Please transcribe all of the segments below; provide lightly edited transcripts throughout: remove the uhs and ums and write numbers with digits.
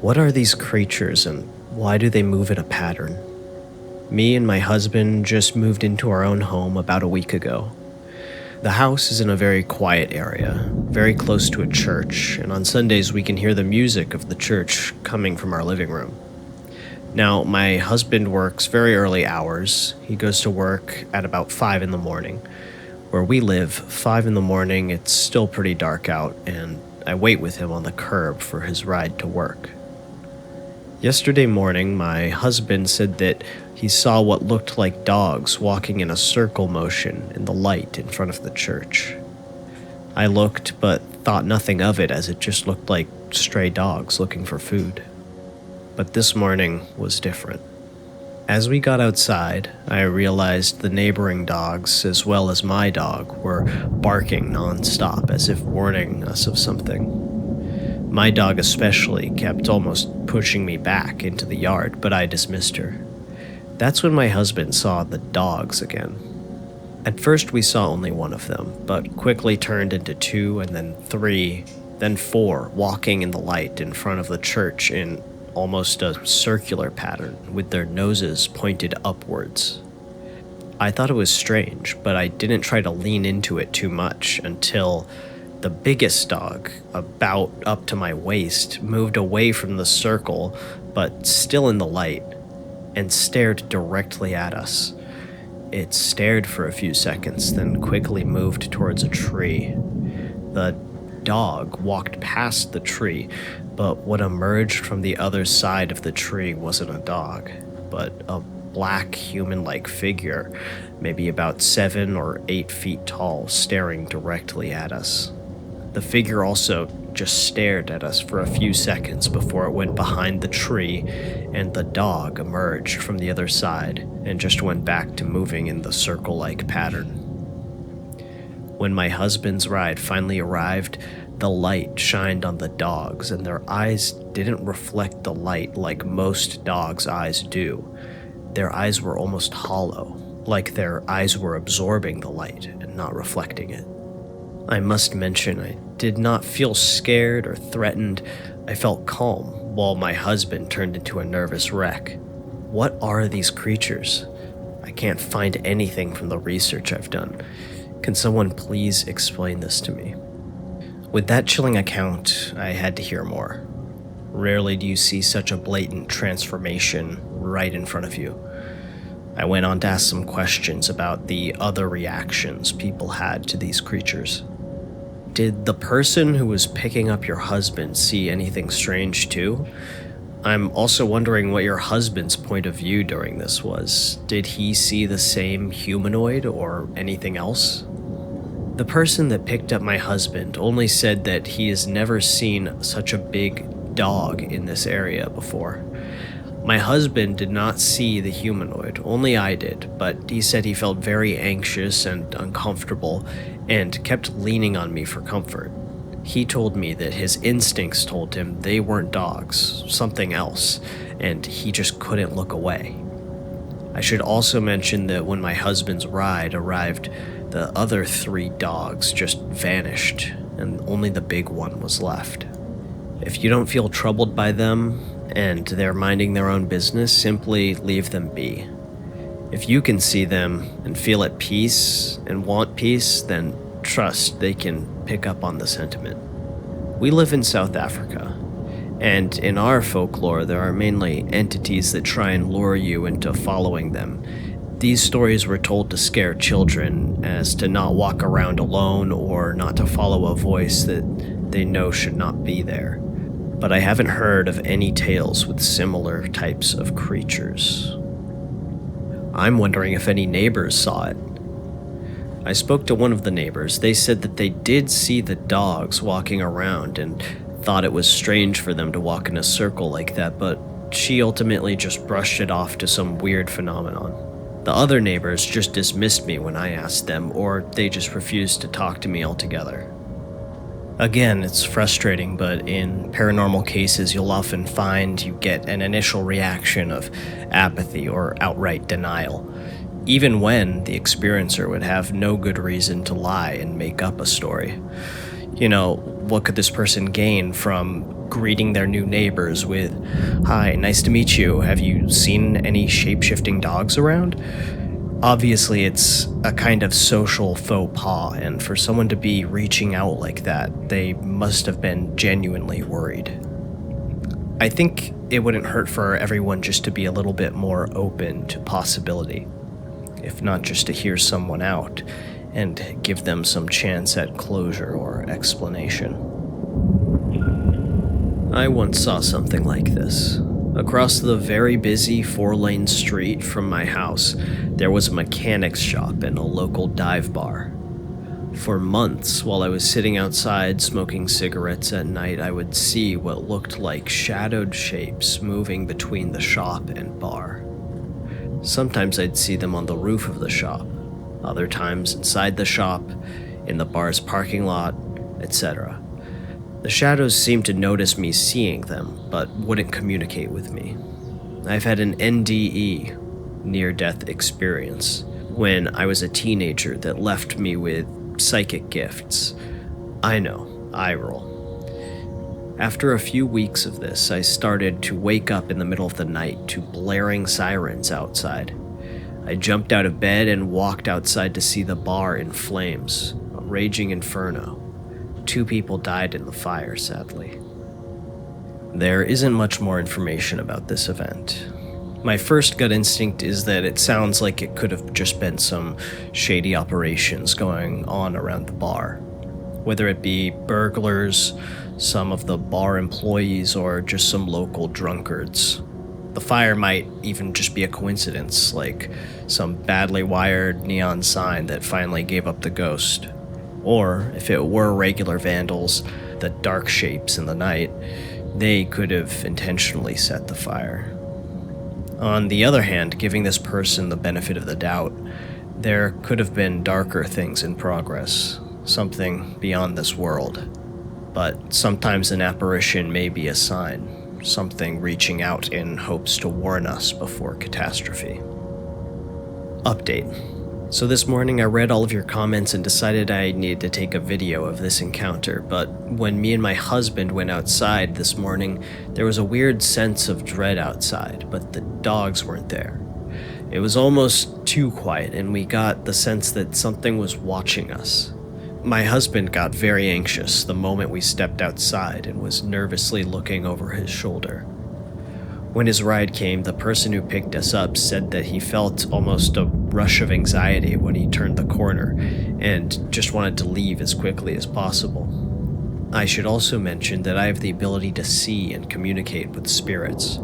What are these creatures and why do they move in a pattern? Me and my husband just moved into our own home about a week ago. The house is in a very quiet area, very close to a church, and on Sundays we can hear the music of the church coming from our living room. Now, my husband works very early hours. He goes to work at about 5 in the morning. Where we live, 5 in the morning, it's still pretty dark out, and I wait with him on the curb for his ride to work. Yesterday morning, my husband said that he saw what looked like dogs walking in a circle motion in the light in front of the church. I looked, but thought nothing of it as it just looked like stray dogs looking for food. But this morning was different. As we got outside, I realized the neighboring dogs, as well as my dog, were barking nonstop as if warning us of something. My dog especially kept almost pushing me back into the yard, but I dismissed her. That's when my husband saw the dogs again. At first we saw only one of them, but quickly turned into 2 and then 3, then 4, walking in the light in front of the church in almost a circular pattern with their noses pointed upwards. I thought it was strange, but I didn't try to lean into it too much until the biggest dog, about up to my waist, moved away from the circle, but still in the light, and stared directly at us. It stared for a few seconds, then quickly moved towards a tree. The dog walked past the tree, but what emerged from the other side of the tree wasn't a dog, but a black human-like figure, maybe about 7 or 8 feet tall, staring directly at us. The figure also just stared at us for a few seconds before it went behind the tree, and the dog emerged from the other side and just went back to moving in the circle-like pattern. When my husband's ride finally arrived, the light shined on the dogs, and their eyes didn't reflect the light like most dogs' eyes do. Their eyes were almost hollow, like their eyes were absorbing the light and not reflecting it. I must mention, I did not feel scared or threatened. I felt calm, while my husband turned into a nervous wreck. What are these creatures? I can't find anything from the research I've done. Can someone please explain this to me? With that chilling account, I had to hear more. Rarely do you see such a blatant transformation right in front of you. I went on to ask some questions about the other reactions people had to these creatures. Did the person who was picking up your husband see anything strange too? I'm also wondering what your husband's point of view during this was. Did he see the same humanoid or anything else? The person that picked up my husband only said that he has never seen such a big dog in this area before. My husband did not see the humanoid, only I did, but he said he felt very anxious and uncomfortable and kept leaning on me for comfort. He told me that his instincts told him they weren't dogs, something else, and he just couldn't look away. I should also mention that when my husband's ride arrived, the other 3 dogs just vanished, and only the big one was left. If you don't feel troubled by them, and they're minding their own business, simply leave them be. If you can see them and feel at peace and want peace, then trust they can pick up on the sentiment. We live in South Africa, and in our folklore there are mainly entities that try and lure you into following them. These stories were told to scare children as to not walk around alone or not to follow a voice that they know should not be there. But I haven't heard of any tales with similar types of creatures. I'm wondering if any neighbors saw it. I spoke to one of the neighbors. They said that they did see the dogs walking around and thought it was strange for them to walk in a circle like that, but she ultimately just brushed it off to some weird phenomenon. The other neighbors just dismissed me when I asked them, or they just refused to talk to me altogether. Again, it's frustrating, but in paranormal cases, you'll often find you get an initial reaction of apathy or outright denial, even when the experiencer would have no good reason to lie and make up a story. You know, what could this person gain from greeting their new neighbors with, "Hi, nice to meet you. Have you seen any shape-shifting dogs around?" Obviously, it's a kind of social faux pas, and for someone to be reaching out like that, they must have been genuinely worried. I think it wouldn't hurt for everyone just to be a little bit more open to possibility, if not just to hear someone out and give them some chance at closure or explanation. I once saw something like this. Across the very busy 4-lane street from my house, there was a mechanic's shop and a local dive bar. For months, while I was sitting outside smoking cigarettes at night, I would see what looked like shadowed shapes moving between the shop and bar. Sometimes I'd see them on the roof of the shop, other times inside the shop, in the bar's parking lot, etc. The shadows seemed to notice me seeing them, but wouldn't communicate with me. I've had an NDE, near-death experience, when I was a teenager that left me with psychic gifts. I know, eye roll. After a few weeks of this, I started to wake up in the middle of the night to blaring sirens outside. I jumped out of bed and walked outside to see the bar in flames, a raging inferno. 2 people died in the fire, sadly. There isn't much more information about this event. My first gut instinct is that it sounds like it could have just been some shady operations going on around the bar. Whether it be burglars, some of the bar employees, or just some local drunkards. The fire might even just be a coincidence, like some badly wired neon sign that finally gave up the ghost. Or, if it were regular vandals, the dark shapes in the night, they could have intentionally set the fire. On the other hand, giving this person the benefit of the doubt, there could have been darker things in progress, something beyond this world. But sometimes an apparition may be a sign, something reaching out in hopes to warn us before catastrophe. Update. So this morning I read all of your comments and decided I needed to take a video of this encounter, but when me and my husband went outside this morning, there was a weird sense of dread outside, but the dogs weren't there. It was almost too quiet, and we got the sense that something was watching us. My husband got very anxious the moment we stepped outside and was nervously looking over his shoulder. When his ride came, the person who picked us up said that he felt almost a rush of anxiety when he turned the corner and just wanted to leave as quickly as possible. I should also mention that I have the ability to see and communicate with spirits.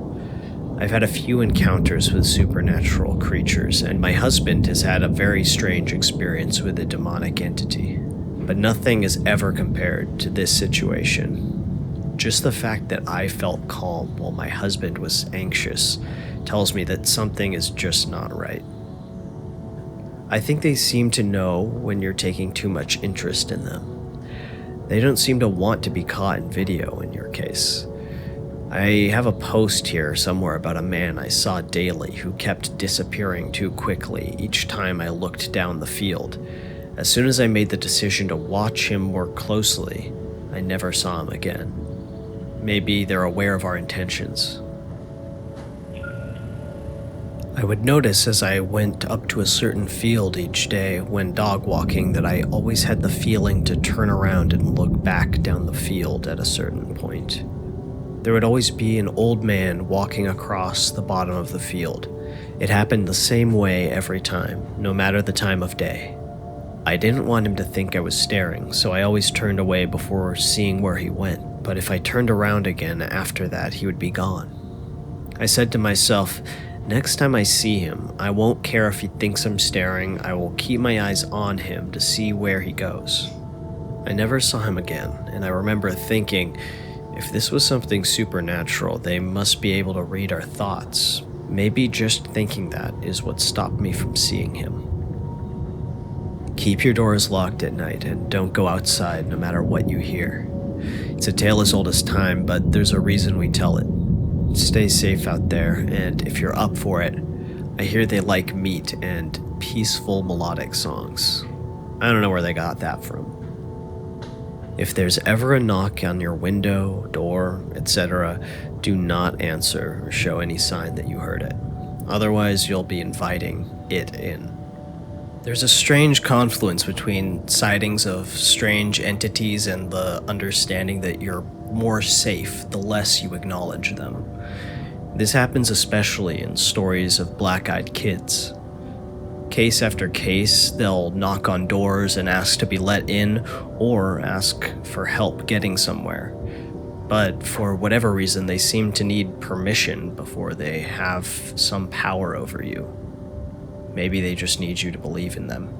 I've had a few encounters with supernatural creatures, and my husband has had a very strange experience with a demonic entity, but nothing is ever compared to this situation. Just the fact that I felt calm while my husband was anxious tells me that something is just not right. I think they seem to know when you're taking too much interest in them. They don't seem to want to be caught in video in your case. I have a post here somewhere about a man I saw daily who kept disappearing too quickly each time I looked down the field. As soon as I made the decision to watch him more closely, I never saw him again. Maybe they're aware of our intentions. I would notice as I went up to a certain field each day when dog walking that I always had the feeling to turn around and look back down the field at a certain point. There would always be an old man walking across the bottom of the field. It happened the same way every time, no matter the time of day. I didn't want him to think I was staring, so I always turned away before seeing where he went. But if I turned around again after that, he would be gone. I said to myself, next time I see him, I won't care if he thinks I'm staring. I will keep my eyes on him to see where he goes. I never saw him again, and I remember thinking, if this was something supernatural, they must be able to read our thoughts. Maybe just thinking that is what stopped me from seeing him. Keep your doors locked at night and don't go outside no matter what you hear. It's a tale as old as time, but there's a reason we tell it. Stay safe out there, and if you're up for it, I hear they like meat and peaceful melodic songs. I don't know where they got that from. If there's ever a knock on your window, door, etc., do not answer or show any sign that you heard it. Otherwise, you'll be inviting it in. There's a strange confluence between sightings of strange entities and the understanding that you're more safe the less you acknowledge them. This happens especially in stories of black-eyed kids. Case after case, they'll knock on doors and ask to be let in or ask for help getting somewhere. But for whatever reason, they seem to need permission before they have some power over you. Maybe they just need you to believe in them.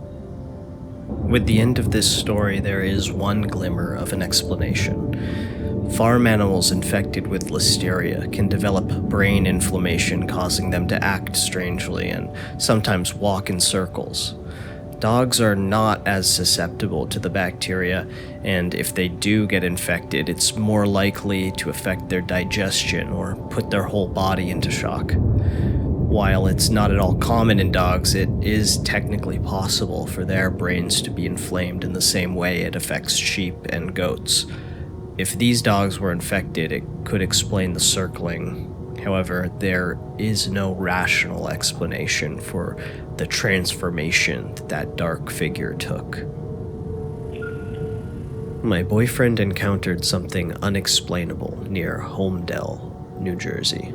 With the end of this story, there is one glimmer of an explanation. Farm animals infected with listeria can develop brain inflammation, causing them to act strangely and sometimes walk in circles. Dogs are not as susceptible to the bacteria, and if they do get infected, it's more likely to affect their digestion or put their whole body into shock. While it's not at all common in dogs, it is technically possible for their brains to be inflamed in the same way it affects sheep and goats. If these dogs were infected, it could explain the circling. However, there is no rational explanation for the transformation that dark figure took. My boyfriend encountered something unexplainable near Holmdel, New Jersey.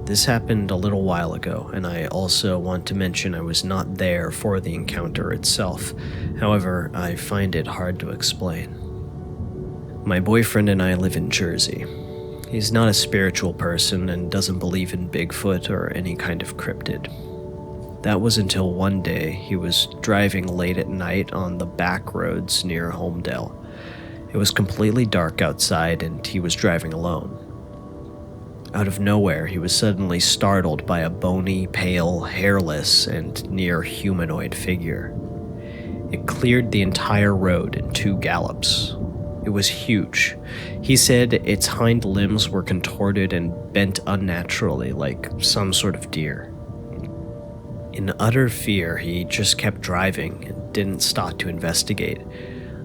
This happened a little while ago, and I also want to mention I was not there for the encounter itself. However, I find it hard to explain. My boyfriend and I live in Jersey. He's not a spiritual person and doesn't believe in Bigfoot or any kind of cryptid. That was until one day he was driving late at night on the back roads near Holmdel. It was completely dark outside and he was driving alone. Out of nowhere, he was suddenly startled by a bony, pale, hairless, and near humanoid figure. It cleared the entire road in 2 gallops. It was huge. He said its hind limbs were contorted and bent unnaturally like some sort of deer. In utter fear, he just kept driving and didn't stop to investigate.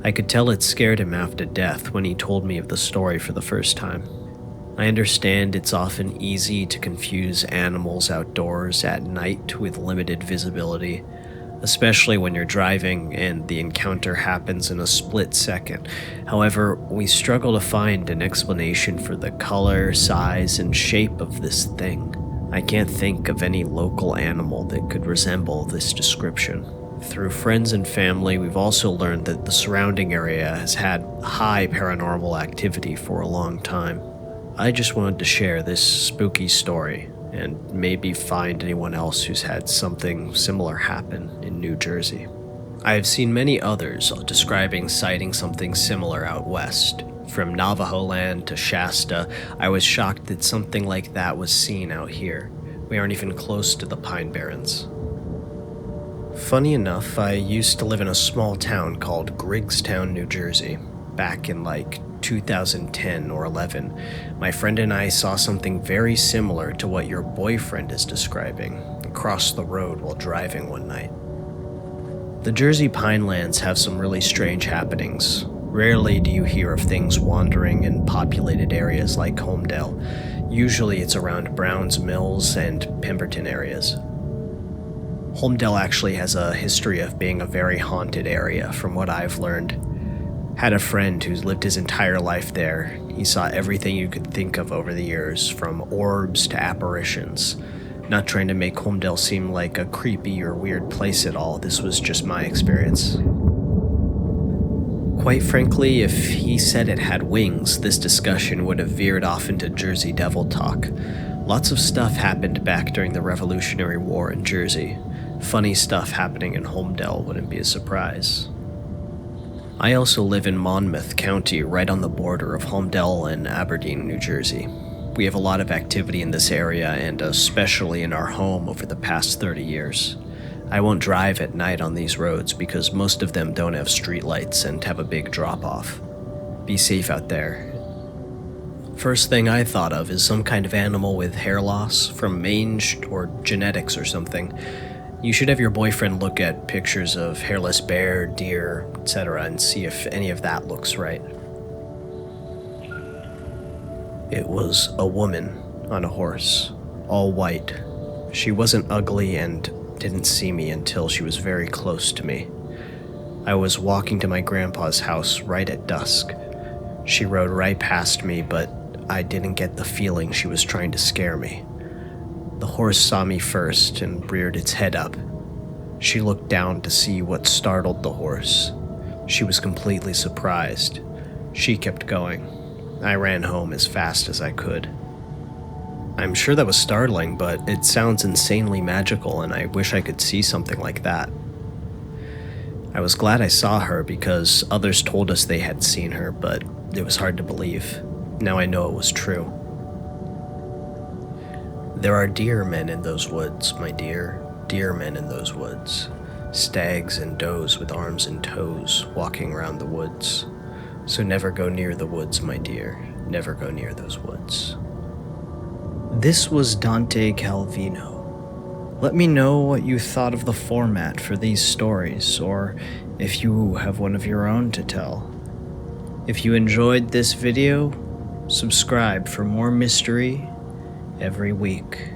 I could tell it scared him half to death when he told me of the story for the first time. I understand it's often easy to confuse animals outdoors at night with limited visibility, especially when you're driving and the encounter happens in a split second. However, we struggle to find an explanation for the color, size, and shape of this thing. I can't think of any local animal that could resemble this description. Through friends and family, we've also learned that the surrounding area has had high paranormal activity for a long time. I just wanted to share this spooky story and maybe find anyone else who's had something similar happen in New Jersey. I have seen many others describing sighting something similar out west. From Navajo land to Shasta, I was shocked that something like that was seen out here. We aren't even close to the Pine Barrens. Funny enough, I used to live in a small town called Griggstown, New Jersey, back in 2010 or 11. My friend and I saw something very similar to what your boyfriend is describing across the road while driving one night. The Jersey Pinelands have some really strange happenings. Rarely do you hear of things wandering in populated areas like Holmdel. Usually it's around Browns Mills and Pemberton areas. Holmdel actually has a history of being a very haunted area, from what I've learned. Had a friend who's lived his entire life there. He saw everything you could think of over the years, from orbs to apparitions. Not trying to make Holmdel seem like a creepy or weird place at all, this was just my experience. Quite frankly, if he said it had wings, this discussion would have veered off into Jersey Devil talk. Lots of stuff happened back during the Revolutionary War in Jersey. Funny stuff happening in Holmdel wouldn't be a surprise. I also live in Monmouth County, right on the border of Holmdel and Aberdeen, New Jersey. We have a lot of activity in this area, and especially in our home over the past 30 years. I won't drive at night on these roads because most of them don't have streetlights and have a big drop-off. Be safe out there. First thing I thought of is some kind of animal with hair loss from mange or genetics or something. You should have your boyfriend look at pictures of hairless bear, deer, etc., and see if any of that looks right. It was a woman on a horse, all white. She wasn't ugly and didn't see me until she was very close to me. I was walking to my grandpa's house right at dusk. She rode right past me, but I didn't get the feeling she was trying to scare me. The horse saw me first and reared its head up. She looked down to see what startled the horse. She was completely surprised. She kept going. I ran home as fast as I could. I'm sure that was startling, but it sounds insanely magical, and I wish I could see something like that. I was glad I saw her because others told us they had seen her, but it was hard to believe. Now I know it was true. There are deer men in those woods, my dear. Deer men in those woods. Stags and does with arms and toes walking around the woods. So never go near the woods, my dear. Never go near those woods. This was Dante Calvino. Let me know what you thought of the format for these stories, or if you have one of your own to tell. If you enjoyed this video, subscribe for more mystery every week.